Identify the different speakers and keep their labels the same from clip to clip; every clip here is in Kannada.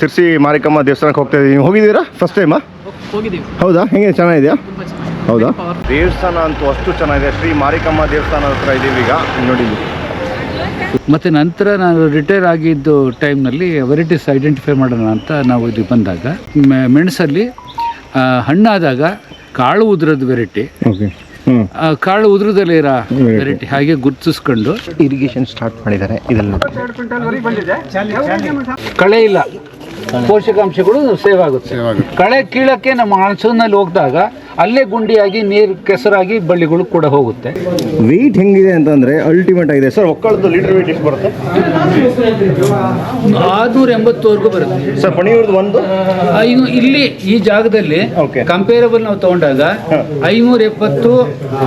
Speaker 1: ಸಿರ್ಸಿ ಮಾರಿಕಮ್ಮ ದೇವಸ್ಥಾನಕ್ಕೆ ಹೋಗ್ತಾ ಇದ್ದೀವಿ. ನೀವು ಹೋಗಿದ್ದೀರಾ ಫಸ್ಟ್ ಟೈಮಾ?
Speaker 2: ಹೋಗಿದ್ದೀವಿ.
Speaker 1: ಹೌದಾ? ಹೆಂಗೆ ಚೆನ್ನಾಗಿದೆಯಾ? ಹೌದಾ?
Speaker 2: Powerful.
Speaker 1: ದೇವಸ್ಥಾನ ಅಂತೂ ಅಷ್ಟು ಚೆನ್ನಾಗಿದೆ. ಶ್ರೀ ಮಾರಿಕಮ್ಮ ದೇವಸ್ಥಾನ ಹತ್ರ ಇದ್ದೀವಿ ಈಗ ನೋಡಿ.
Speaker 3: ಮತ್ತು ನಂತರ ನಾನು ರಿಟೈರ್ ಆಗಿದ್ದು ಟೈಮ್ನಲ್ಲಿ ವೆರೈಟೀಸ್ ಐಡೆಂಟಿಫೈ ಮಾಡೋಣ ಅಂತ ನಾವು ಇಲ್ಲಿ ಬಂದಾಗ ಮೆಣಸಲ್ಲಿ ಹಣ್ಣಾದಾಗ ಕಾಳು ಉದುರದ ವೆರೈಟಿ, ಕಾಳು ಉದುರದಲ್ಲೇ ಇರೋ ವೆರೈಟಿ ಹಾಗೆ ಗುರುತಿಸ್ಕೊಂಡು
Speaker 1: ಇರಿಗೇಷನ್ ಸ್ಟಾರ್ಟ್ ಮಾಡಿದ್ದಾರೆ. ಇದೆಲ್ಲ
Speaker 3: ಕಳೆ ಇಲ್ಲ, ಪೋಷಕಾಂಶಗಳು ಸೇವ್ ಆಗುತ್ತೆ. ಕಳೆ ಕೀಳಕ್ಕೆ ನಮ್ಮ ಹಣಸನಲ್ಲಿ ಹೋಗಿದಾಗ ಅಲ್ಲೇ ಗುಂಡಿಯಾಗಿ ನೀರು ಕೆಸರಾಗಿ ಬಳ್ಳಿಗಳು ಕೂಡ ಹೋಗುತ್ತೆ.
Speaker 1: ವೆಯ್ಟ್ ಹೆಂಗಿದೆ ಅಂತಂದರೆ ಅಲ್ಟಿಮೇಟ್ ಆಗಿದೆ ಸರ್. ಒಕ್ಕಳದ್ದು ಲೀಟರ್ ವೆಯ್ಟ್ ಎಷ್ಟು ಬರುತ್ತೆ?
Speaker 3: 680ವರೆಗೂ ಬರುತ್ತೆ
Speaker 1: ಸರ್. ಪಣಿಯೂರ್ದು ಒಂದು
Speaker 3: ಇಲ್ಲಿ ಈ ಜಾಗದಲ್ಲಿ ಕಂಪೇರಬಲ್ ನಾವು ತಗೊಂಡಾಗ 570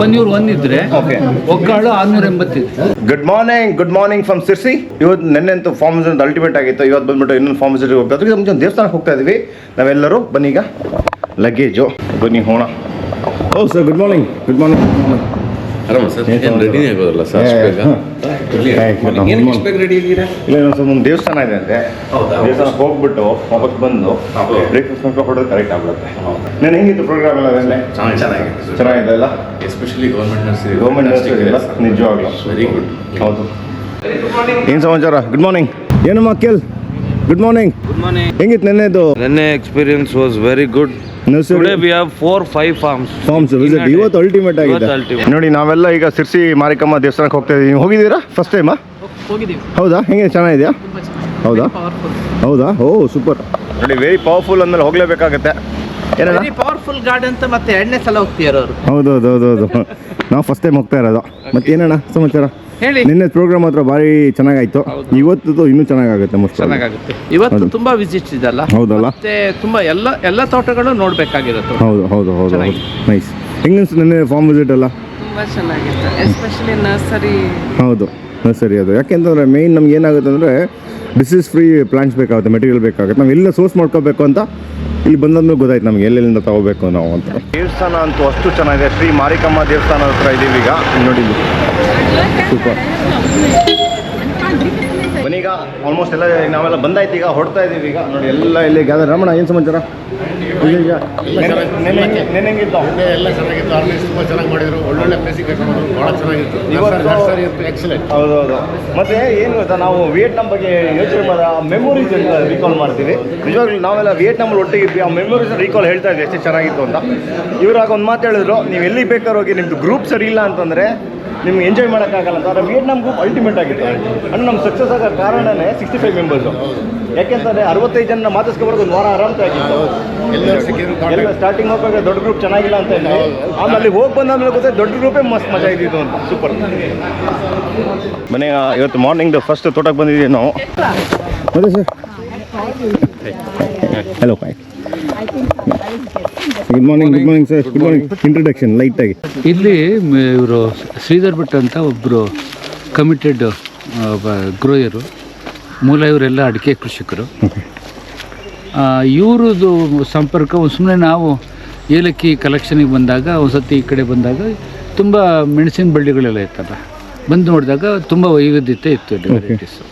Speaker 3: ಪನ್ನೀರ್ ಒಂದಿದ್ರೆ ಒಕ್ಕಾಳು 680 ಇದೆ.
Speaker 1: Good morning from Sirsi. ಇವತ್ತು ನೆನ್ನೆಂತೂ ಫಾರ್ಮ್ ವಿಸಿಟ್ ಅಲ್ಟಿಮೇಟ್ ಆಗಿತ್ತು. ಇವತ್ತು ಬಂದ್ಬಿಟ್ಟು ಇನ್ನೊಂದು ಫಾರ್ಮ್ ವಿಸಿಟ್ ಹೋಗ್ತಾ ಇದ್ವಿ. ಮುಂಚೆ ದೇವಸ್ಥಾನಕ್ಕೆ ಹೋಗ್ತಾ ಇದ್ವಿ ನಾವೆಲ್ಲರೂ. ಬನ್ನಿ ಈಗ ಲಗೇಜು ಬನ್ನಿ ಹೋಣ. ಓ sir, good morning. Good morning.
Speaker 4: ಆರಾಮ ಸರ್? ಏನು ರೆಡಿನೇ ಆಗೋದಲ್ಲ ಸರ್?
Speaker 1: ಇಲ್ಲ ಸರ್, ಒಂದು ದೇವಸ್ಥಾನ ಇದೆ ಅಂತೆ. ದೇವಸ್ಥಾನಕ್ಕೆ ಹೋಗ್ಬಿಟ್ಟು ವಾಪಸ್ ಬಂದು ಬ್ರೇಕ್ಫಾಸ್ಟ್ ಹೊಡೆದು ಕರೆಕ್ಟ್ ಆಗ್ಬಿಡುತ್ತೆ. ನಾನು ಹೆಂಗಿತ್ತು ಪ್ರೋಗ್ರಾಮ್ ಎಲ್ಲ? ಚೆನ್ನಾಗಿದೆ ಅಲ್ಲ?
Speaker 4: ಎಸ್ಪೆಷಲಿ ಗೌರ್ಮೆಂಟ್
Speaker 1: ನರ್ಸರಿ ಇಲ್ಲ ನಿಜವಾಗ್ಲೂ
Speaker 4: ವೆರಿ ಗುಡ್.
Speaker 1: ಹೌದು. ಏನು ಸಮಾಚಾರ? Good morning. ಏನಮ್ಮ ಅಖಿಲ್? Good morning. ಹೆಂಗಿತ್ತು ನೆನ್ನೆದು?
Speaker 5: Nenne experience was very good. Today we have 4-5 farms
Speaker 1: visit. ಇವತ್ತು ಅಲ್ಟಿಮೇಟ್ ಆಗಿದೆ ನೋಡಿ. ನಾವೆಲ್ಲ ಈಗ ಸಿರ್ಸಿ ಮಾರಿಕಮ್ಮ ದೇವಸ್ಥಾನಕ್ಕೆ ಹೋಗ್ತಾ ಇದ್ದೀವಿ. ನೀವು ಹೋಗಿದ್ದೀರಾ ಫಸ್ಟ್ ಟೈಮಾ?
Speaker 2: ಹೋಗಿದ್ದೀವಿ.
Speaker 1: ಹೌದಾ? ಹೆಂಗೆ ಚೆನ್ನಾಗಿದೆಯಾ? ಹೌದಾ? ಹೌದಾ? ಓ ಸೂಪರ್ ನೋಡಿ. ವೆರಿ ಪವರ್ಫುಲ್ ಅಂದಮೇಲೆ ಹೋಗಲೇಬೇಕಾಗತ್ತೆ.
Speaker 2: ವೆರಿ ಪವರ್ಫುಲ್ ಗಾರ್ಡ್ ಅಂತ ಮತ್ತೆ 2ನೇ ಸಲ ಹೋಗ್ತೀಯಾರ ಅವರು?
Speaker 1: ಹೌದು. ನಾವು ಫಸ್ಟ್ ಟೈಮ್ ಹೋಗ್ತಾ ಇರೋದು. ಮತ್ತೆ ಏನಣ್ಣ ಸಮಾಚಾರ?
Speaker 2: ಹೇಳಿ.
Speaker 1: ನಿನ್ನೆ ಪ್ರೋಗ್ರಾಮ್ ಮಾತ್ರ ಭಾರಿ ಚೆನ್ನಾಗಾಯ್ತು. ಇವತ್ತು ಇನ್ನೂ ಚೆನ್ನಾಗಾಗುತ್ತೆ.
Speaker 2: ಚೆನ್ನಾಗಾಗುತ್ತೆ. ಇವತ್ತು ತುಂಬಾ ವಿಸಿಟ್ಸ್ ಇದೆಲ್ಲ.
Speaker 1: ಹೌದಲ್ಲ?
Speaker 2: ಮತ್ತೆ ತುಂಬಾ ಎಲ್ಲ ತೋಟಗಳು ನೋಡ್ಬೇಕಾಗಿರುತ್ತೆ.
Speaker 1: ಹೌದು. ನೈಸ್. ಹೆಂಗನ್ಸ್ ನಿನ್ನೆ ಫಾರ್ಮ್ ವಿಸಿಟ್ ಎಲ್ಲ?
Speaker 6: ತುಂಬ ಚೆನ್ನಾಗಿತ್ತು. Especially nursery.
Speaker 1: ಹೌದು, ನರ್ಸರಿ. ಅದು ಯಾಕೆಂತಂದರೆ ಮೇಯ್ನ್ ನಮ್ಗೆ ಏನಾಗುತ್ತೆ ಅಂದರೆ ಡಿಸೀಸ್ ಫ್ರೀ ಪ್ಲಾಂಟ್ಸ್ ಬೇಕಾಗುತ್ತೆ, ಮೆಟೀರಿಯಲ್ ಬೇಕಾಗುತ್ತೆ. ನಾವು ಎಲ್ಲ ಸೋರ್ಸ್ ಮಾಡ್ಕೋಬೇಕು ಅಂತ ಇಲ್ಲಿ ಬಂದಂದ್ರೂ ಗೊತ್ತಾಯ್ತು ನಮಗೆ ಎಲ್ಲೆಲ್ಲಿಂದ ತಗೋಬೇಕು ನಾವು ಅಂತ. ದೇವಸ್ಥಾನ ಅಂತೂ ಅಷ್ಟು ಚೆನ್ನಾಗಿದೆ. ಶ್ರೀ ಮಾರಿಕಮ್ಮ ದೇವಸ್ಥಾನ ಹತ್ರ ಇದ್ದೀವಿ ಈಗ ನೋಡಿ. ಸೂಪರ್. ಬನ್ನೀಗ ಆಲ್ಮೋಸ್ಟ್ ಎಲ್ಲ ನಾವೆಲ್ಲ ಬಂದಾಯ್ತು. ಈಗ ಹೊಡ್ತಾ ಇದ್ದೀವಿ ಈಗ ನೋಡಿ. ಎಲ್ಲ ಇಲ್ಲಿ ಗ್ಯಾದರ್. ರಮಣ, ಏನು ಸಮಾಚಾರ? ನೆನೆಂಗಿತ್ತು
Speaker 4: ಎಲ್ಲ ಚೆನ್ನಾಗಿತ್ತು. ಆರ್ಗನೈಸ್ ತುಂಬ ಚೆನ್ನಾಗಿ ಮಾಡಿದ್ರು. ಒಳ್ಳೊಳ್ಳೆ ಪ್ಲೇಸಿಗೆ ಕರ್ಕೊಂಡು ಹೋದ್ರು. ಭಾಳ ಚೆನ್ನಾಗಿತ್ತು. ನರ್ಸರಿ ಅಂತೂ ಎಕ್ಸಲೆಂಟ್.
Speaker 1: ಹೌದು. ಮತ್ತೆ ಏನು ಗೊತ್ತಾ, ನಾವು ವಿಯೆಟ್ನಾಂ ಬಗ್ಗೆ ಯೋಚನೆ ಮಾಡಿ ಆ ಮೆಮೊರೀಸ್ ರೀಕಾಲ್ ಮಾಡ್ತೀವಿ. ನಿಜವಾಗ್ಲೂ ನಾವೆಲ್ಲ ವಿಯೆಟ್ನಾಮಲ್ಲಿ ಒಟ್ಟಿಗೆ ಇದ್ವಿ. ಆ ಮೆಮೊರೀಸ್ ರೀಕಾಲ್ ಹೇಳ್ತಾ ಇದ್ವಿ ಎಷ್ಟು ಚೆನ್ನಾಗಿತ್ತು ಅಂತ. ಇವ್ರಾಗ ಒಂದು ಮಾತು ಹೇಳಿದ್ರು, ನೀವು ಎಲ್ಲಿ ಬೇಕಾದ್ರೂ ಹೋಗಿ ನಿಮ್ಮದು ಗ್ರೂಪ್ ಸರಿ ಇಲ್ಲ ಅಂತಂದರೆ ನಿಮ್ಗೆ ಎಂಜಾಯ್ ಮಾಡೋಕ್ಕಾಗಲ್ಲ ಅಂತ. ಆದರೆ ವಿಯೆಟ್ನಾಂ ಗ್ರೂಪ್ ಅಲ್ಟಿಮೇಟ್ ಆಗಿತ್ತು. ಅಂದರೆ ನಮ್ಮ ಸಕ್ಸಸ್ ಆಗೋ ಕಾರಣನೇ 65 ಮೆಂಬರ್ಸು. ಯಾಕೆಂತಂದರೆ 65 ಜನ ಮಾತಾಡ್ಸ್ಕೊಬಾರ್ದು. ಒಂದು ವಾರ ಆರಾಮ್ಸಾಗಿತ್ತು. ಎಲ್ಲ ಸ್ಟಾರ್ಟಿಂಗ್ ಹೋಗುವಾಗ ದೊಡ್ಡ ಗ್ರೂಪ್ ಚೆನ್ನಾಗಿಲ್ಲ ಅಂತ ಇದ್ವಿ. ಆಮೇಲೆ ಅಲ್ಲಿ ಹೋಗಿ ಬಂದಾದ್ಮೇಲೆ ಗೊತ್ತಾಯ್ತು ದೊಡ್ಡ ಗ್ರೂಪೇ ಮಸ್ತ್ ಮಜಾ ಇದ್ದಿದ್ದು ಅಂತ. ಸೂಪರ್. ಮನೆ ಇವತ್ತು ಮಾರ್ನಿಂಗ್ ಫಸ್ಟ್ ತೋಟಕ್ಕೆ ಬಂದಿದ್ದೀವಿ ನಾವು. ಹೌದಾ sir? Hello, bye. Good morning sir. Good morning. Introduction ಲೈಟಾಗಿ.
Speaker 3: ಇಲ್ಲಿ ಇವರು ಶ್ರೀಧರ್ ಭಟ್ ಅಂತ ಒಬ್ಬರು ಕಮಿಟೆಡ್ ಗ್ರೋಯರು. ಮೂಲ ಇವರೆಲ್ಲ ಅಡಿಕೆ ಕೃಷಿಕರು. ಇವ್ರದ್ದು ಸಂಪರ್ಕ ಸುಮ್ಮನೆ ನಾವು ಏಲಕ್ಕಿ ಕಲೆಕ್ಷನಿಗೆ ಬಂದಾಗ ಒಂದು ಸತಿ ಈ ಕಡೆ ಬಂದಾಗ ತುಂಬ ಮೆಣಸಿನ ಬಳ್ಳಿಗಳೆಲ್ಲ ಇತ್ತಲ್ಲ, ಬಂದು ನೋಡಿದಾಗ ತುಂಬ ವೈವಿಧ್ಯತೆ ಇತ್ತು ಇಲ್ಲಿ ವೆರೈಟೀಸು.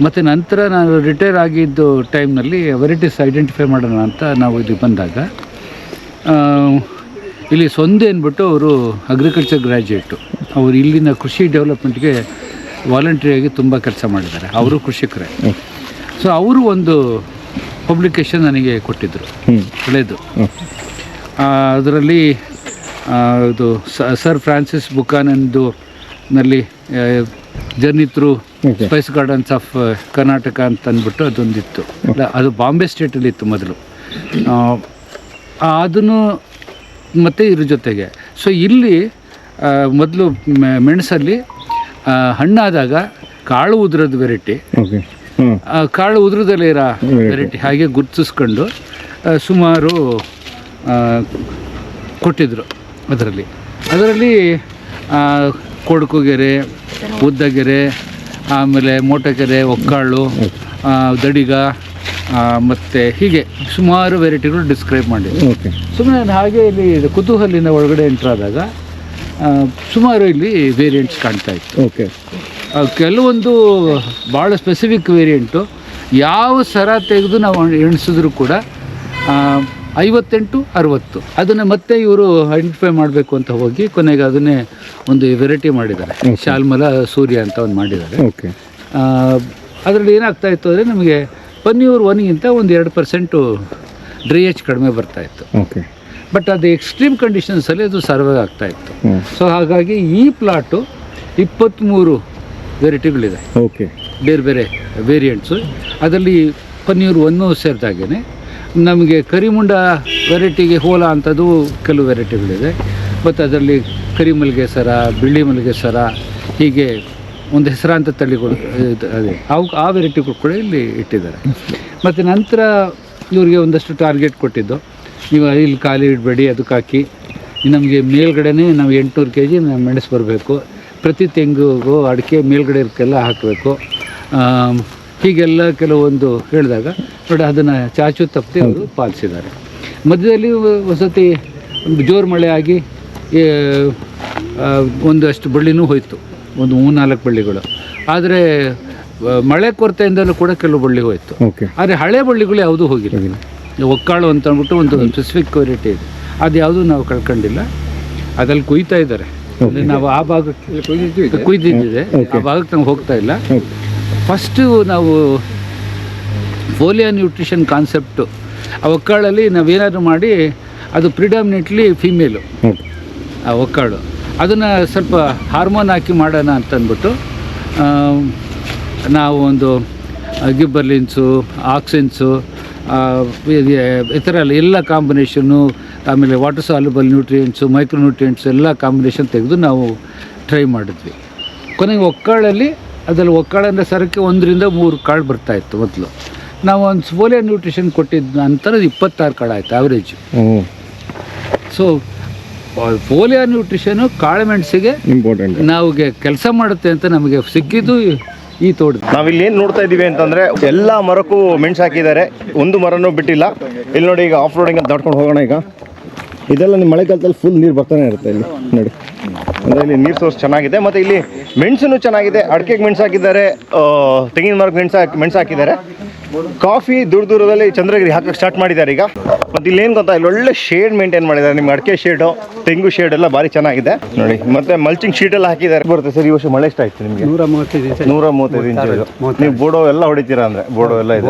Speaker 3: ಮತ್ತು ನಂತರ ನಾನು ರಿಟೈರ್ ಆಗಿದ್ದು ಟೈಮ್ನಲ್ಲಿ ವೆರೈಟೀಸ್ ಐಡೆಂಟಿಫೈ ಮಾಡೋಣ ಅಂತ ನಾವು ಇಲ್ಲಿ ಬಂದಾಗ ಇಲ್ಲಿ ಸೊಂದೆ ಅಂದ್ಬಿಟ್ಟು ಅವರು ಅಗ್ರಿಕಲ್ಚರ್ ಗ್ರ್ಯಾಜುಯೇಟು. ಅವರು ಇಲ್ಲಿನ ಕೃಷಿ ಡೆವಲಪ್ಮೆಂಟ್ಗೆ ವಾಲಂಟ್ರಿಯಾಗಿ ತುಂಬ ಕೆಲಸ ಮಾಡಿದ್ದಾರೆ. ಅವರು ಕೃಷಿಕರೇ. ಸೊ ಅವರು ಒಂದು ಪಬ್ಲಿಕೇಶನ್ ನನಗೆ ಕೊಟ್ಟಿದ್ದರು ಹಳೆಯದು. ಅದರಲ್ಲಿ ಇದು ಸರ್ ಫ್ರಾನ್ಸಿಸ್ ಬುಕಾನನ್ದು ನಲ್ಲಿ journey through Spice gardens of Karnataka ಅಂತ ಅಂದ್ಬಿಟ್ಟು ಅದೊಂದಿತ್ತು. ಅದು ಬಾಂಬೆ ಸ್ಟೇಟಲ್ಲಿ ಇತ್ತು ಮೊದಲು. ಅದನ್ನು ಮತ್ತು ಇದ್ರ ಜೊತೆಗೆ ಸೊ ಇಲ್ಲಿ ಮೊದಲು ಮೆಣಸಲ್ಲಿ ಹಣ್ಣಾದಾಗ ಕಾಳು ಉದುರದ ವೆರೈಟಿ, ಕಾಳು ಉದುರದಲ್ಲೇ ಇರೋ ವೆರೈಟಿ ಹಾಗೆ ಗುರುತಿಸ್ಕೊಂಡು ಸುಮಾರು ಕೊಟ್ಟಿದ್ದರು. ಅದರಲ್ಲಿ ಕೊಡಕುಗೆರೆ, ಉದ್ದಗೆರೆ, ಆಮೇಲೆ ಮೋಟಕೆರೆ, ಒಕ್ಕಾಳು, ದಡಿಗ ಮತ್ತು ಹೀಗೆ ಸುಮಾರು ವೆರೈಟಿಗಳು ಡಿಸ್ಕ್ರೈಬ್ ಮಾಡಿದ್ರು. ಸುಮ್ಮನೆ ಹಾಗೆ ಇಲ್ಲಿ ಕುತೂಹಲಿನ ಒಳಗಡೆ ಎಂಟ್ರಾದಾಗ ಸುಮಾರು ಇಲ್ಲಿ ವೇರಿಯಂಟ್ಸ್ ಕಾಣ್ತಾ ಇತ್ತು. ಕೆಲವೊಂದು ಭಾಳ ಸ್ಪೆಸಿಫಿಕ್ ವೇರಿಯಂಟು ಯಾವ ಸರ ತೆಗೆದು ನಾವು ಎಣಿಸಿದ್ರು ಕೂಡ 58-60. ಅದನ್ನು ಮತ್ತೆ ಇವರು ಐಡೆಂಟಿಫೈ ಮಾಡಬೇಕು ಅಂತ ಹೋಗಿ ಕೊನೆಗೆ ಅದನ್ನೇ ಒಂದು ವೆರೈಟಿ ಮಾಡಿದ್ದಾರೆ, ಶಾಲ್ಮಲ ಸೂರ್ಯ ಅಂತ ಒಂದು ಮಾಡಿದ್ದಾರೆ.
Speaker 1: ಓಕೆ.
Speaker 3: ಅದರಲ್ಲಿ ಏನಾಗ್ತಾ ಇತ್ತು ಅಂದರೆ ನಮಗೆ ಪನ್ನಿಯೂರು 1ಗಿಂತ ಒಂದು 2% ಡ್ರೈಯೇಜ್ ಕಡಿಮೆ ಬರ್ತಾಯಿತ್ತು.
Speaker 1: ಓಕೆ.
Speaker 3: ಬಟ್ ಅದು ಎಕ್ಸ್ಟ್ರೀಮ್ ಕಂಡೀಷನ್ಸಲ್ಲಿ ಅದು ಸರ್ವೇ ಆಗ್ತಾಯಿತ್ತು. ಸೊ ಹಾಗಾಗಿ ಈ ಪ್ಲಾಟು 23 ವೆರೈಟಿಗಳಿದೆ.
Speaker 1: ಓಕೆ.
Speaker 3: ಬೇರೆ ಬೇರೆ ವೇರಿಯಂಟ್ಸು. ಅದರಲ್ಲಿ ಪನ್ನೀರು 1 ಸೇರಿದಾಗೇ ನಮಗೆ ಕರಿಮುಂಡ ವೆರೈಟಿಗೆ ಹೋಲ ಅಂಥದ್ದು ಕೆಲವು ವೆರೈಟಿಗಳಿದೆ. ಮತ್ತು ಅದರಲ್ಲಿ ಕರಿಮಲ್ಗೆ ಸರ, ಬಿಳಿ ಮಲ್ಲಿಗೆ ಸರ, ಹೀಗೆ ಒಂದು ಹೆಸರಾಂತ ತಳಿಗಳು ಅದೇ ಆ ವೆರೈಟಿಗಳು ಕೂಡ ಇಲ್ಲಿ ಇಟ್ಟಿದ್ದಾರೆ. ಮತ್ತು ನಂತರ ಇವರಿಗೆ ಒಂದಷ್ಟು ಟಾರ್ಗೆಟ್ ಕೊಟ್ಟಿದ್ದು, ನೀವು ಇಲ್ಲಿ ಖಾಲಿ ಇಡಬೇಡಿ, ಅದಕ್ಕೆ ಹಾಕಿ ನಮಗೆ ಮೇಲ್ಗಡೆನೇ ನಾವು 800 kg ಮೆಣಸು ಬರಬೇಕು, ಪ್ರತಿ ತೆಂಗಿಗೂ ಅಡಿಕೆ ಮೇಲ್ಗಡೆ ಇರೋಕ್ಕೆಲ್ಲ ಹಾಕಬೇಕು, ಹೀಗೆಲ್ಲ ಕೆಲವೊಂದು ಹೇಳಿದಾಗ ನೋಡಿ ಅದನ್ನು ಚಾಚು ತಪ್ಪದೆ ಅವರು ಪಾಲಿಸಿದ್ದಾರೆ. ಮಧ್ಯದಲ್ಲಿ ವಸತಿ ಜೋರು ಮಳೆ ಆಗಿ ಒಂದಷ್ಟು ಬಳ್ಳಿನೂ ಹೋಯಿತು, ಒಂದು 3-4 ಬಳ್ಳಿಗಳು. ಆದರೆ ಮಳೆ ಕೊರತೆಯಿಂದಲೂ ಕೂಡ ಕೆಲವು ಬಳ್ಳಿ ಹೋಯಿತು. ಆದರೆ ಹಳೆ ಬಳ್ಳಿಗಳು ಯಾವುದೂ ಹೋಗಿಲ್ಲ. ಒಕ್ಕಾಳು ಅಂತ ಅಂದ್ಬಿಟ್ಟು ಒಂದು ಸ್ಪೆಸಿಫಿಕ್ ವೆರೈಟಿ ಇದೆ, ಅದು ಯಾವುದೂ ನಾವು ಕಳ್ಕೊಂಡಿಲ್ಲ. ಅದ್ರಲ್ಲಿ ಕುಯ್ತಾ ಇದ್ದಾರೆ. ನಾವು ಆ ಭಾಗಕ್ಕೆ ಕುಯ್ದಿದ್ದಿದೆ, ಆ ಭಾಗಕ್ಕೆ ನಾವು ಹೋಗ್ತಾ ಇಲ್ಲ. ಫಸ್ಟು ನಾವು ಫೋಲಿಯಾ ನ್ಯೂಟ್ರಿಷನ್ ಕಾನ್ಸೆಪ್ಟು ಆ ಒಕ್ಕಾಳಲ್ಲಿ ನಾವೇನಾದರೂ ಮಾಡಿ ಅದು ಪ್ರಿಡಾಮಿನೆಂಟ್ಲಿ ಫೀಮೇಲು ಆ ಒಕ್ಕಾಳು, ಅದನ್ನು ಸ್ವಲ್ಪ ಹಾರ್ಮೋನ್ ಹಾಕಿ ಮಾಡೋಣ ಅಂತಂದ್ಬಿಟ್ಟು ನಾವು ಒಂದು ಗಿಬ್ಬರ್ಲಿನ್ಸು, ಆಕ್ಸಿನ್ಸು, ಈ ಥರ ಎಲ್ಲ ಕಾಂಬಿನೇಷನ್ನು, ಆಮೇಲೆ water soluble nutrients, micro nutrients ಎಲ್ಲ ಕಾಂಬಿನೇಷನ್ ತೆಗೆದು ನಾವು ಟ್ರೈ ಮಾಡಿದ್ವಿ. ಕೊನೆಗೆ ಒಕ್ಕಾಳಲ್ಲಿ ಅದರಲ್ಲಿ ಒಕ್ಕಾಳಂದ್ರೆ ಸರಕ್ಕೆ 1-3 ಕಾಳು ಬರ್ತಾಯಿತ್ತು ಮೊದಲು. ನಾವು ಒಂದು ಫೋಲಿಯಾ ನ್ಯೂಟ್ರಿಷನ್ ಕೊಟ್ಟಿದ್ದ ನಂತರ 26 ಕಾಳು ಆಯಿತು ಆವ್ರೇಜ್. ಸೊ ಫೋಲಿಯಾ ನ್ಯೂಟ್ರಿಷನು ಕಾಳುಮೆಣಸಿಗೆ ಇಂಪಾರ್ಟೆಂಟ್, ನಾವಿಗೆ ಕೆಲಸ ಮಾಡುತ್ತೆ ಅಂತ ನಮಗೆ ಸಿಕ್ಕಿದ್ದು ಈ ತೋಟ.
Speaker 1: ನಾವಿಲ್ಲಿ ಏನು ನೋಡ್ತಾ ಇದ್ದೀವಿ ಅಂತಂದರೆ ಎಲ್ಲ ಮರಕ್ಕೂ ಮೆಣಸು ಹಾಕಿದ್ದಾರೆ, ಒಂದು ಮರನೂ ಬಿಟ್ಟಿಲ್ಲ. ಇಲ್ಲಿ ನೋಡಿ, ಈಗ ಆಫ್ ರೋಡಿಂಗ್ ಅಂತ ದಾಟ್ಕೊಂಡು ಹೋಗೋಣ. ಈಗ ಇದೆಲ್ಲ ನಿಮ್ಮ ಮಳೆಗಾಲದಲ್ಲಿ ಫುಲ್ ನೀರು ಬರ್ತಾನೆ ಇರುತ್ತೆ ಇಲ್ಲಿ ನೋಡಿ. ಅಂದರೆ ಇಲ್ಲಿ ನೀರು ಸೋರ್ಸ್ ಚೆನ್ನಾಗಿದೆ, ಮತ್ತು ಇಲ್ಲಿ ಮೆಣಸನ್ನು ಚೆನ್ನಾಗಿದೆ. ಅಡಿಕೆಗೆ ಮೆಣಸು ಹಾಕಿದ್ದಾರೆ, ತೆಂಗಿನ ಮರಕ್ಕೆ ಮೆಣಸು ಹಾಕಿದ್ದಾರೆ. ಕಾಫಿ ದೂರದಲ್ಲಿ ಚಂದ್ರಗಿರಿ ಹಾಕಕ್ಕೆ ಸ್ಟಾರ್ಟ್ ಮಾಡಿದ್ದಾರೆ ಈಗ. ಮತ್ತು ಇಲ್ಲಿ ಏನು ಗೊತ್ತಾ, ಇಲ್ಲಿ ಒಳ್ಳೆ ಶೇಡ್ ಮೇಂಟೈನ್ ಮಾಡಿದ್ದಾರೆ. ನಿಮ್ಮ ಅಡಿಕೆ ಶೇಡು, ತೆಂಗು ಶೇಡ್ ಎಲ್ಲ ಭಾರಿ ಚೆನ್ನಾಗಿದೆ ನೋಡಿ. ಮತ್ತು ಮಲ್ಚಿಂಗ್ ಶೀಟ್ ಎಲ್ಲ ಹಾಕಿದ್ದಾರೆ. ಬರುತ್ತೆ ಸರ್, ಈ ವರ್ಷ ಮಳೆ ಎಷ್ಟು ಆಯ್ತು ನಿಮಗೆ? 135 ಇಂಚು. ನೀವು ಬೋಡೋ ಎಲ್ಲ ಹೊಡಿತೀರಾ? ಅಂದರೆ ಬೋಡೋ ಎಲ್ಲ ಇದೆ,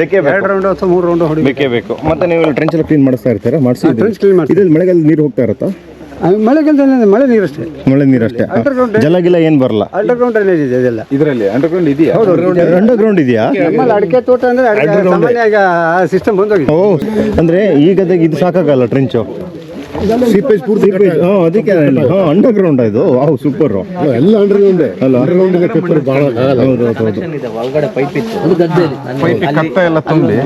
Speaker 1: ಬೇಕೇ ಬೇಕು, 2 ರೌಂಡ್ ಅಥವಾ 3 ರೌಂಡ್ ಬೇಕೇ ಬೇಕು. ಮತ್ತು ನೀವು ಇಲ್ಲಿ ಟ್ರೆಂಚ್ ಎಲ್ಲ ಕ್ಲೀನ್ ಮಾಡಿಸ್ತಾ ಇರ್ತೀರಾ? ಇದ್ರಲ್ಲಿ ಮಳೆಗಾಲದ ನೀರು ಹೋಗ್ತಾ ಇರುತ್ತಾ?
Speaker 7: ಮಳೆಗಾಲದಲ್ಲಿ ಮಳೆ ನೀರಷ್ಟೇ,
Speaker 1: ಮಳೆ ನೀರಷ್ಟೇ, ಜಲಗಿಲ್ಲ ಏನು ಬರಲ್ಲ.
Speaker 7: ಅಂಡರ್ಗ್ರೌಂಡ್ ಡ್ರೈನೇಜ್ ಇದೆ ಇದೆಲ್ಲ.
Speaker 1: ಇದರಲ್ಲಿ ಅಂಡರ್ಗ್ರೌಂಡ್ ಇದೆಯಾ? ಅಂಡರ್ಗ್ರೌಂಡ್ ಇದೆಯಾ?
Speaker 7: ನಮ್ಮಲ್ಲಿ ಅಡಿಕೆ ತೋಟ ಅಂದ್ರೆ ಸಾಮಾನ್ಯವಾಗಿ ಆ ಸಿಸ್ಟಮ್ ಬಂದೋಗಿದೆ.
Speaker 1: ಓ, ಅಂದ್ರೆ ಈ ಗದ್ದೆಗೆ ಇದು ಸಾಕಾಗಲ್ಲ ಟ್ರೆಂಚು, ಸೀಪೇಜ್ ಪೂರ್ತಿ. ಅದಕ್ಕೆ ಅಂಡರ್ಗ್ರೌಂಡ್ ಇದು. Wow, super.
Speaker 4: ಎಲ್ಲ ಅಂಡರ್ಗ್ರೌಂಡ್ ಅಲ್ಲ, ಅಂಡರ್ಗ್ರೌಂಡ್ ಪೇಪರ್ ಭಾಳ.
Speaker 2: ಒಳಗಡೆ ಪೈಪ್ ಇತ್ತು,
Speaker 8: ಕತ್ತ ಎಲ್ಲ ತುಂಬಿ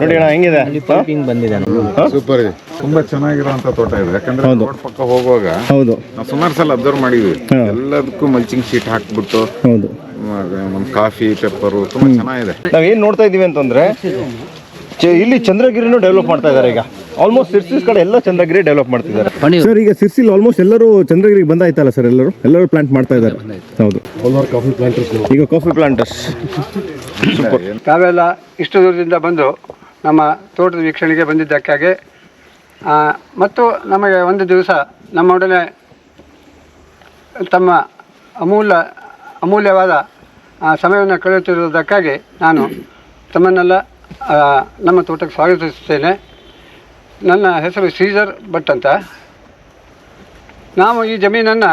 Speaker 1: ನೋಡಿ ಅಣ್ಣ ಹೆಂಗಿದೆ.
Speaker 4: ಸೂಪರ್ ಇದೆ,
Speaker 8: ತುಂಬಾ ಚೆನ್ನಾಗಿರುವಂತ ತೋಟ ಇದೆ. ಯಾಕಂದ್ರೆ ರೋಡ್ ಪಕ್ಕ ಹೋಗುವಾಗ
Speaker 1: ಹೌದು
Speaker 8: ನಾವು ಸುಮಾರು ಸಲ ಅಬ್ಸರ್ವ್ ಮಾಡಿದ್ವಿ, ಎಲ್ಲದಕ್ಕೂ ಮಲ್ಚಿಂಗ್ ಶೀಟ್ ಹಾಕ್ಬಿಟ್ಟು
Speaker 1: ಹೌದು
Speaker 8: ಒಂದು ಕಾಫಿ ಪೆಪ್ಪರು ತುಂಬಾ ಚೆನ್ನಾಗಿದೆ.
Speaker 1: ನಾವೇನು ನೋಡ್ತಾ ಇದ್ದೀವಿ ಅಂತಂದ್ರೆ ಇಲ್ಲಿ ಚಂದ್ರಗಿರಿನೂ ಡೆವಲಪ್ ಮಾಡ್ತಾ ಇದ್ದಾರೆ. ಈಗ ಆಲ್ಮೋಸ್ಟ್ ಸಿರ್ಸಿಸ್ ಕಡೆ ಎಲ್ಲ ಚಂದ್ರಗಿರಿ ಡೆವಲಪ್ ಮಾಡ್ತಿದ್ದಾರೆ ಸರ್. ಈಗ ಸಿರ್ಸಿಲ್ ಆಲ್ಮೋಸ್ಟ್ ಎಲ್ಲರೂ ಚಂದ್ರಗಿರಿಗೆ ಬಂದಾಯ್ತಲ್ಲ ಸರ್? ಎಲ್ಲರೂ ಪ್ಲಾಂಟ್ ಮಾಡ್ತಾ ಇದ್ದಾರೆ. ಹೌದು,
Speaker 4: ಕಾಫಿ ಪ್ಲಾಂಟರ್ಸ್.
Speaker 1: ಈಗ ಕಾಫಿ ಪ್ಲಾಂಟರ್ಸ್. ಸೂಪರ್.
Speaker 7: ತಾವೆಲ್ಲ ಇಷ್ಟು ದೂರದಿಂದ ಬಂದು ನಮ್ಮ ತೋಟದ ವೀಕ್ಷಣೆಗೆ ಬಂದಿದ್ದಕ್ಕಾಗಿ ಮತ್ತು ನಮಗೆ ಒಂದು ದಿವಸ ನಮ್ಮೊಡನೆ ತಮ್ಮ ಅಮೂಲ್ಯವಾದ ಸಮಯವನ್ನು ಕಳೆಯುತ್ತಿರುವುದಕ್ಕಾಗಿ ನಾನು ತಮ್ಮನ್ನೆಲ್ಲ ನಮ್ಮ ತೋಟಕ್ಕೆ ಸ್ವಾಗತಿಸುತ್ತೇನೆ. ನನ್ನ ಹೆಸರು ಶ್ರೀಧರ್ ಭಟ್ ಅಂತ. ನಾವು ಈ ಜಮೀನನ್ನು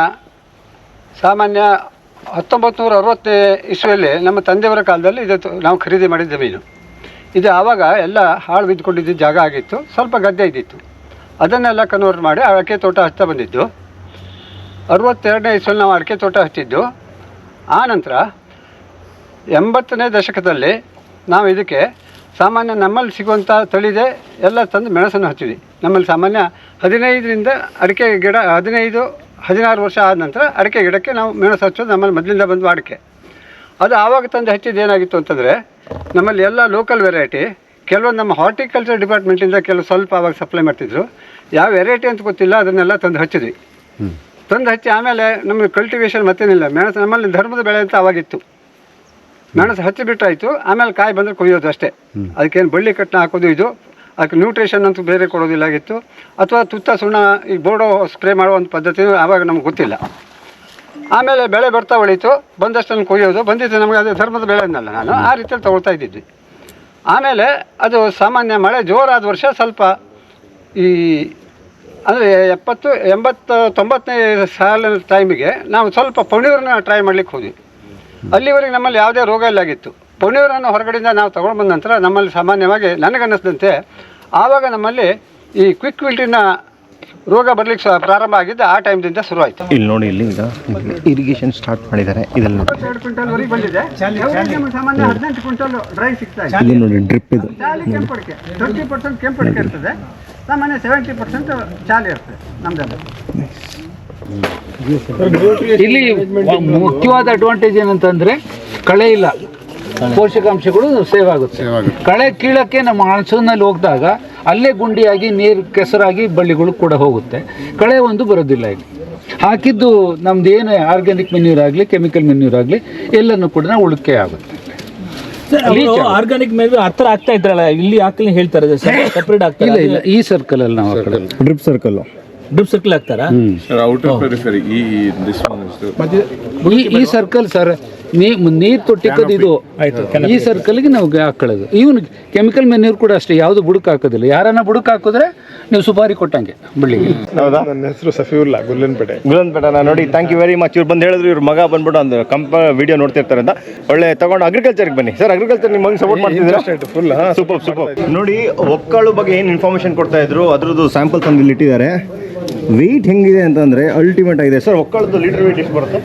Speaker 7: ಸಾಮಾನ್ಯ 1960 ಇಸ್ವಿಯಲ್ಲಿ ನಮ್ಮ ತಂದೆಯವರ ಕಾಲದಲ್ಲಿ ನಾವು ಖರೀದಿ ಮಾಡಿದ ಜಮೀನು ಇದು. ಆವಾಗ ಎಲ್ಲ ಹಾಳು ಬಿದ್ದುಕೊಂಡಿದ್ದ ಜಾಗ ಆಗಿತ್ತು, ಸ್ವಲ್ಪ ಗದ್ದೆ ಇದ್ದಿತ್ತು. ಅದನ್ನೆಲ್ಲ ಕನ್ವರ್ಟ್ ಮಾಡಿ ಅಡಿಕೆ ತೋಟ ಹಚ್ತಾ ಬಂದಿದ್ದು. 62ನೇ ಇಸ್ವಿಯಲ್ಲಿ ನಾವು ಅಡಿಕೆ ತೋಟ ಹಚ್ಚಿದ್ದು. ಆನಂತರ 80ನೇ ದಶಕದಲ್ಲಿ ನಾವು ಇದಕ್ಕೆ ಸಾಮಾನ್ಯ ನಮ್ಮಲ್ಲಿ ಸಿಗುವಂಥ ತಳಿದೆ ಎಲ್ಲ ತಂದು ಮೆಣಸನ್ನು ಹಚ್ಚಿದ್ವಿ. ನಮ್ಮಲ್ಲಿ ಸಾಮಾನ್ಯ 15ರಿಂದ ಅಡಿಕೆ ಗಿಡ 15-16 ವರ್ಷ ಆದ ನಂತರ ಅಡಿಕೆ ಗಿಡಕ್ಕೆ ನಾವು ಮೆಣಸು ಹಚ್ಚೋದು ನಮ್ಮಲ್ಲಿ ಮೊದಲಿಂದ ಬಂದು ವಾಡಿಕೆ. ಅದು ಆವಾಗ ತಂದು ಹಚ್ಚಿದ್ದು ಏನಾಗಿತ್ತು ಅಂತಂದರೆ, ನಮ್ಮಲ್ಲಿ ಎಲ್ಲ ಲೋಕಲ್ ವೆರೈಟಿ, ಕೆಲವೊಂದು ನಮ್ಮ ಹಾರ್ಟಿಕಲ್ಚರ್ ಡಿಪಾರ್ಟ್ಮೆಂಟಿಂದ ಕೆಲವು ಸ್ವಲ್ಪ ಆವಾಗ ಸಪ್ಲೈ ಮಾಡ್ತಿದ್ರು. ಯಾವ ವೆರೈಟಿ ಅಂತ ಗೊತ್ತಿಲ್ಲ, ಅದನ್ನೆಲ್ಲ ತಂದು ಹಚ್ಚಿದ್ವಿ. ತಂದು ಹಚ್ಚಿ ಆಮೇಲೆ ನಮಗೆ ಕಲ್ಟಿವೇಷನ್ ಮತ್ತೇನಿಲ್ಲ. ಮೆಣಸು ನಮ್ಮಲ್ಲಿ ಧರ್ಮದ ಬೆಳೆ ಅಂತ ಆವಾಗಿತ್ತು. ಮೆಣಸು ಹಚ್ಚಿ ಬಿಟ್ಟಾಯಿತು. ಆಮೇಲೆ ಕಾಯಿ ಬಂದರೆ ಕೊಯ್ಯೋದು ಅಷ್ಟೇ. ಅದಕ್ಕೇನು ಬಳ್ಳಿ ಕಟ್ಟನ ಹಾಕೋದು ಇದು, ಅದಕ್ಕೆ ನ್ಯೂಟ್ರಿಷನ್ ಅಂತೂ ಬೇರೆ ಕೊಡೋದಿಲ್ಲಾಗಿತ್ತು. ಅಥವಾ ತುತ್ತ ಸುಣ್ಣ ಈ ಬೋರ್ಡೋ ಸ್ಪ್ರೇ ಮಾಡುವಂಥ ಪದ್ಧತಿನೂ ಆವಾಗ ನಮ್ಗೆ ಗೊತ್ತಿಲ್ಲ. ಆಮೇಲೆ ಬೆಳೆ ಬರ್ತಾ ಉಳೀತು, ಬಂದಷ್ಟನ್ನು ಕೊಯ್ಯೋದು ಬಂದಿದ್ದು ನಮಗೆ. ಅದು ಧರ್ಮದ ಬೆಳೆ ಅನ್ನಲ್ಲ, ನಾನು ಆ ರೀತಿಯಲ್ಲಿ ತಗೊಳ್ತಾ ಇದ್ದಿದ್ವಿ. ಆಮೇಲೆ ಅದು ಸಾಮಾನ್ಯ ಮಳೆ ಜೋರಾದ ವರ್ಷ ಸ್ವಲ್ಪ ಈ ಅಂದರೆ 70, 80, 90ನೇ ಸಾಲಿನ ಟೈಮಿಗೆ ನಾವು ಸ್ವಲ್ಪ ಪೌಣಿಯೂರನ್ನ ಟ್ರೈ ಮಾಡ್ಲಿಕ್ಕೆ ಹೋದ್ವಿ. ಅಲ್ಲಿವರೆಗೆ ನಮ್ಮಲ್ಲಿ ಯಾವುದೇ ರೋಗ ಇಲ್ಲಾಗಿತ್ತು. ಪೌಣಿಯೂರನ್ನು ಹೊರಗಡೆಯಿಂದ ನಾವು ತೊಗೊಂಡು ಬಂದ ನಂತರ ನಮ್ಮಲ್ಲಿ ಸಾಮಾನ್ಯವಾಗಿ ನನಗನ್ನಿಸಿದಂತೆ ಆವಾಗ ನಮ್ಮಲ್ಲಿ ಈ ಕ್ವಿಕ್ ವಿಲ್ಟಿನ ರೋಗ ಬರ್ಲಿಕ್ಕೆ ಪ್ರಾರಂಭ ಆಗಿದ್ದು ಆ ಟೈಮ್ದಿಂದ ಶುರುವಾಯಿತು.
Speaker 1: ಇಲ್ಲಿ ನೋಡಿ, ಇಲ್ಲಿ ಈಗ ಇರಿಗೇಷನ್ ಸ್ಟಾರ್ಟ್ ಮಾಡಿದ್ದಾರೆ. ಇದೆಲ್ಲ
Speaker 7: 22 ಕ್ವಿಂಟಲ್ವರೆಗೆ ಬಂದಿದೆ. ಸಾಮಾನ್ಯ 18 ಕ್ವಿಂಟಲ್ ಡ್ರೈ ಸಿಗ್ತಾ ಇದೆ.
Speaker 1: ಇಲ್ಲಿ ನೋಡಿ ಡ್ರಿಪ್ ಇದು.
Speaker 7: ಚಾಲಿ ಕೆಂಪಡಿಕೆ 30% ಕೆಂಪಡಿಕೆ ಇರ್ತದೆ, ಸಾಮಾನ್ಯ 70% ಚಾಲಿ ಇರ್ತದೆ ನಮ್ದೆಲ್ಲ.
Speaker 3: ಇಲ್ಲಿ ಮುಖ್ಯವಾದ ಅಡ್ವಾಂಟೇಜ್ ಏನಂತಂದ್ರೆ ಕಳೆ ಇಲ್ಲ, ಪೋಷಕಾಂಶಗಳು ಸೇವ್ ಆಗುತ್ತೆ. ಕಳೆ ಕೀಳಕ್ಕೆ ನಮ್ಮ ಹಣಸಿನಲ್ಲಿ ಹೋಗಿದಾಗ ಅಲ್ಲೇ ಗುಂಡಿಯಾಗಿ ನೀರು ಕೆಸರಾಗಿ ಬಳ್ಳಿಗಳು ಕೂಡ ಹೋಗುತ್ತೆ. ಕಳೆ ಒಂದು ಬರೋದಿಲ್ಲ. ಇಲ್ಲಿ ಹಾಕಿದ್ದು ನಮ್ದು ಏನು ಆರ್ಗ್ಯಾನಿಕ್ ಮೆನ್ಯೂರ್ ಆಗಲಿ ಕೆಮಿಕಲ್ ಮೆನ್ಯೂರ್ ಆಗಲಿ ಎಲ್ಲನೂ ಕೂಡ ಉಳಿಕೆ ಆಗುತ್ತೆ.
Speaker 9: ಆರ್ಗಾನಿಕ್ ಮೇಲೆ ಹತ್ರ ಆಗ್ತಾ ಇದ್ರಲ್ಲ, ಇಲ್ಲಿ ಹಾಕಲಿ ಹೇಳ್ತಾರೆ ಸೆಪರೇಟ್ ಆಗ್ತಾ
Speaker 3: ಇಲ್ಲ ಈ ಸರ್ಕಲ್ ಅಲ್ಲಿ ನಾವು
Speaker 1: ಡ್ರಿಪ್ ಸರ್ಕಲ್
Speaker 9: ಆಗ್ತಾರಾ?
Speaker 3: ಈ ಸರ್ಕಲ್ ಸರ್ ನೀರು ತೊಟ್ಟಿಕ್ಕದು ಇದು ಈ ಸರ್ಕಲ್ಗೆ ನಾವು ಹಾಕೊಳ್ಳೋದು. ಇವನು ಕೆಮಿಕಲ್ ಮೆನ್ಯೂರ್ ಕೂಡ ಅಷ್ಟೇ, ಯಾವುದು ಬುಡಕ್ ಹಾಕೋದಿಲ್ಲ. ಯಾರನ್ನ ಬುಡಕ್ ಹಾಕಿದ್ರೆ ನೀವು ಸುಪಾರಿ ಕೊಟ್ಟಂಗೆ ಬಳ್ಳಿಗೆ.
Speaker 1: ಹೌದಾ? ನನ್ನ ಹೆಸರು ಸಫಿವುಲ್ಲಾ, ಗುಲ್ಲನ್ಪೇಟೆ. ನಾನು ನೋಡಿ, ಥ್ಯಾಂಕ್ ಯು ವೆರಿ ಮಚ್. ಇವ್ರು ಬಂದು ಹೇಳಿದ್ರು ಇವ್ರ ಮಗ ಬಂದ್ಬಿಟ್ಟು ಒಂದು ವಿಡಿಯೋ ನೋಡ್ತಿರ್ತಾರೆ ಅಂತ. ಒಳ್ಳೆ ತಗೊಂಡು ಅಗ್ರಿಕಲ್ಚರ್ಗೆ ಬನ್ನಿ ಸರ್. ಅಗ್ರಿಕಲ್ಚರ್ ನಿಮ್ಮ ಮಗ ಸಪೋರ್ಟ್ ಮಾಡ್ತಿದ್ದೀರಾ? Full super. ನೋಡಿ, ಒಕ್ಕಳು ಬಗ್ಗೆ ಏನು ಇನ್ಫಾರ್ಮೇಶನ್ ಕೊಡ್ತಾ ಇದ್ರು ಅದ್ರದ್ದು ಸ್ಯಾಂಪಲ್ ತಂದು ಇಲ್ಲಿ ಇಟ್ಟಿದ್ದಾರೆ. ವೆಯ್ಟ್ ಹೆಂಗಿದೆ ಅಂತಂದ್ರೆ ಅಲ್ಟಿಮೇಟ್ ಆಗಿದೆ ಸರ್. ಒಕ್ಕಳದ್ದು ಲೀಟರ್ ವೆಯ್ಟ್ ಎಷ್ಟು ಬರುತ್ತೆ?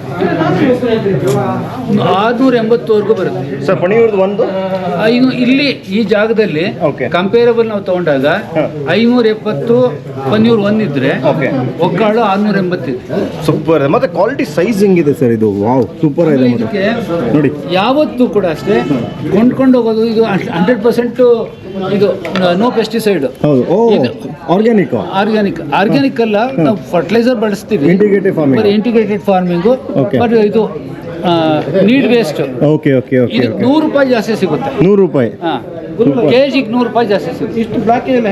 Speaker 3: 680ವರೆಗೂ ಬರುತ್ತೆ
Speaker 1: ಸರ್. ಪಣಿಯೂರ್ದು ಒಂದು
Speaker 3: ಇಲ್ಲಿ ಈ ಜಾಗದಲ್ಲಿ ಕಂಪೇರಬಲ್ ನಾವು ತಗೊಂಡಾಗ 570 ಪನ್ನೀರ್ ಒಂದಿದ್ರೆ ಒಕ್ಕಾಳು 680
Speaker 1: ಸೂಪರ್. ಮತ್ತೆ ಕ್ವಾಲಿಟಿ ಸೈಜ್ ಹೆಂಗಿದೆ ಸರ್ ಇದು? ವಾವ್, ಸೂಪರ್ ಇದೆ ನೋಡಿ.
Speaker 3: ಯಾವತ್ತೂ ಕೂಡ ಅಷ್ಟೇ ಕೊಂಡ್ಕೊಂಡು ಹೋಗೋದು ಇದು 100% ಇದು ನೋ ಪೆಸ್ಟಿಸೈಡ್.
Speaker 1: ಆರ್ಗ್ಯಾನಿಕ್
Speaker 3: ಅಲ್ಲ, ನಾವು ಫರ್ಟಿಲೈಸರ್ ಬಳಸ್ತೀವಿ. Integrated farming. ಬಟ್ ಇದು ನೀಡ್ ವೇಸ್ಟ್. ಇದು 100 ರೂಪಾಯಿ ಜಾಸ್ತಿ ಸಿಗುತ್ತೆ. 100 ರೂಪಾಯಿ ಕೆಜಿಗೆ 100 ರೂಪಾಯಿ ಜಾಸ್ತಿ ಸಿಗುತ್ತೆ. ಇಷ್ಟು ಬ್ಲಾಕ್ ಎಲ್ಲ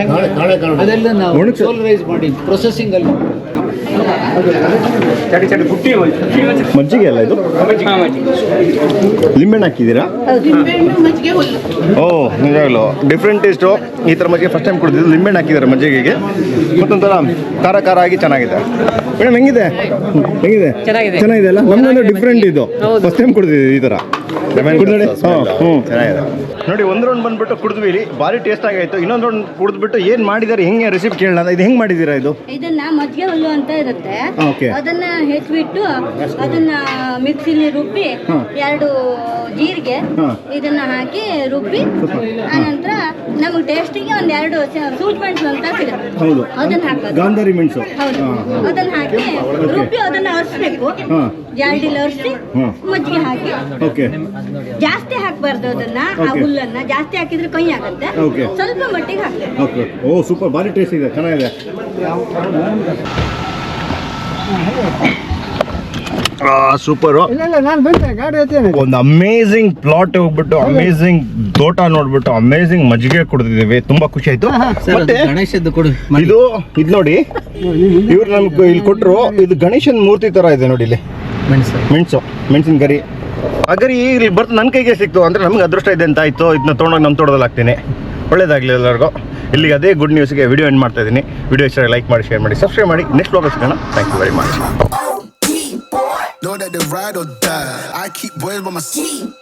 Speaker 3: ಅದೆಲ್ಲ ನಾವು ಸೋಲರೈಸ್ ಮಾಡಿ ಪ್ರೊಸೆಸಿಂಗ್ ಅಲ್ಲಿ.
Speaker 1: ಮಜ್ಜಿಗೆ ಅಲ್ಲ ಇದು? ಲಿಂಬೆಹಣ್ಣು ಹಾಕಿದ್ದೀರಾ? ಓ, ನಿಜವಾಗ್ಲೂ ಡಿಫ್ರೆಂಟ್ ಟೇಸ್ಟು. ಈ ಥರ ಮಜ್ಜಿಗೆ ಫಸ್ಟ್ ಟೈಮ್ ಕುಡಿದಿದ್ದು. ಲಿಂಬೆಹಣ್ಣು ಹಾಕಿದ್ದಾರೆ ಮಜ್ಜಿಗೆಗೆ. ಮತ್ತೊಂಥರ ಖಾರ ಆಗಿ ಚೆನ್ನಾಗಿದೆ. ಮೇಡಮ್ ಹೆಂಗಿದೆ ಚೆನ್ನಾಗಿದೆ ಅಲ್ಲ? ನಮ್ಗೊಂದು ಡಿಫ್ರೆಂಟ್ ಇದು, ಫಸ್ಟ್ ಟೈಮ್ ಕುಡಿದಿದ್ದು ಈ ಥರ. ಚೆನ್ನಾಗಿದೆ ನೋಡಿ. ಒಂದು ರೌಂಡ್ ಬಂದ್ಬಿಟ್ಟು ಕುಡಿದ್ವಿ, ಇಲ್ಲಿ ಭಾರಿ ಟೇಸ್ಟ್ ಆಗೈತು. ಇನ್ನೊಂದು ರೌಂಡ್ ಕುಡಿದ್ಬಿಟ್ಟು ಏನು ಮಾಡಿದ್ದಾರೆ, ಹೆಂಗೆ ರೆಸಿಪಿ ಕೇಳೋಣ. ಇದು ಹೆಂಗೆ ಮಾಡಿದ್ದೀರಾ?
Speaker 10: ಇದನ್ನ ಮಜ್ಜಿಗೆ ಹುಲ್ಲು ಅಂತ ಇರುತ್ತೆ, ಅದನ್ನ ಹೆಚ್ಚಿಬಿಟ್ಟು ಅದನ್ನ ಮಿಕ್ಸಿಲಿ ರುಬ್ಬಿ 2 ಜೀರಿಗೆ ಇದನ್ನ ಹಾಕಿ ರುಬ್ಬಿ ಆನಂತರ ನಮಗೆ ಟೇಸ್ಟಿಗೆ 2 ಸೂಟ್ ಮೆಣಸು ಅಂತ ಸಿಗುತ್ತೆ, ಅದನ್ನ ಹಾಕೋದು. ಗಾಂಧಾರಿ ಮೆಣಸು. ಹೌದು, ಅದನ್ನ ಹಾಕಿ ರುಬ್ಬಿ ಅದನ್ನ ಅರಿಸ್ಬೇಕು. ಜಾಲ್ಡಿಲಿ ಅರಿಸಿ ಮಜ್ಜಿಗೆ ಹಾಕಿ. ಜಾಸ್ತಿ ಹಾಕಬಾರ್ದು ಅದನ್ನ, ಆ ಹುಲ್ಲನ್ನ ಜಾಸ್ತಿ ಹಾಕಿದ್ರೆ ಕೈ ಆಗುತ್ತೆ. ಸ್ವಲ್ಪ ಮಟ್ಟಿಗೆ ಹಾಕ್ಬೇಕು.
Speaker 1: ಓ ಸೂಪರ್, ಭಾರಿ ಟೇಸ್ಟ್ ಇದೆ, ಚೆನ್ನಾಗಿದೆ. ಸೂಪರು. ಒಂದು ಅಮೇಝಿಂಗ್ ಪ್ಲಾಟ್ ಹೋಗ್ಬಿಟ್ಟು, ಅಮೇಝಿಂಗ್ ತೋಟ ನೋಡ್ಬಿಟ್ಟು, ಅಮೇಝಿಂಗ್ ಮಜ್ಜಿಗೆ ಕುಡಿದಿದ್ದೀವಿ. ತುಂಬಾ ಖುಷಿ ಆಯ್ತು. ಇದು ನೋಡಿ, ಇವ್ರು ನಮ್ಗೆ ಇಲ್ಲಿ ಕೊಟ್ಟರು. ಇದು ಗಣೇಶನ್ ಮೂರ್ತಿ ತರ ಇದೆ ನೋಡಿ. ಇಲ್ಲಿ ಮೆಣಸಿನ ಗರಿ. ಆ ಗರಿ ಇಲ್ಲಿ ಬರ್ತು ನನ್ನ ಕೈಗೆ ಸಿಕ್ತು ಅಂದರೆ ನಮ್ಗೆ ಅದೃಷ್ಟ ಇದೆ ಅಂತ ಆಯಿತು. ಇದನ್ನ ತೊಗೊಂಡೋಗಿ ನಮ್ಮ ತೋಟದಲ್ಲಿ ಹಾಕ್ತೀನಿ. ಒಳ್ಳೇದಾಗಲಿ ಎಲ್ಲರಿಗೂ. ಇಲ್ಲಿಗೆ ಅದೇ ಗುಡ್ ನ್ಯೂಸ್ಗೆ ವಿಡಿಯೋ ಎಂಡ್ ಮಾಡ್ತಾ ಇದ್ದೀನಿ. ವಿಡಿಯೋ ಇಷ್ಟ ಲೈಕ್ ಮಾಡಿ, ಶೇರ್ ಮಾಡಿ, ಸಬ್ಸ್ಕ್ರೈಬ್ ಮಾಡಿ. ನೆಕ್ಸ್ಟ್ ಬ್ಲಾಗ್ ಸಿಗೋಣ. Thank you very much.
Speaker 11: Know that they ride or die. I keep boys by my seat.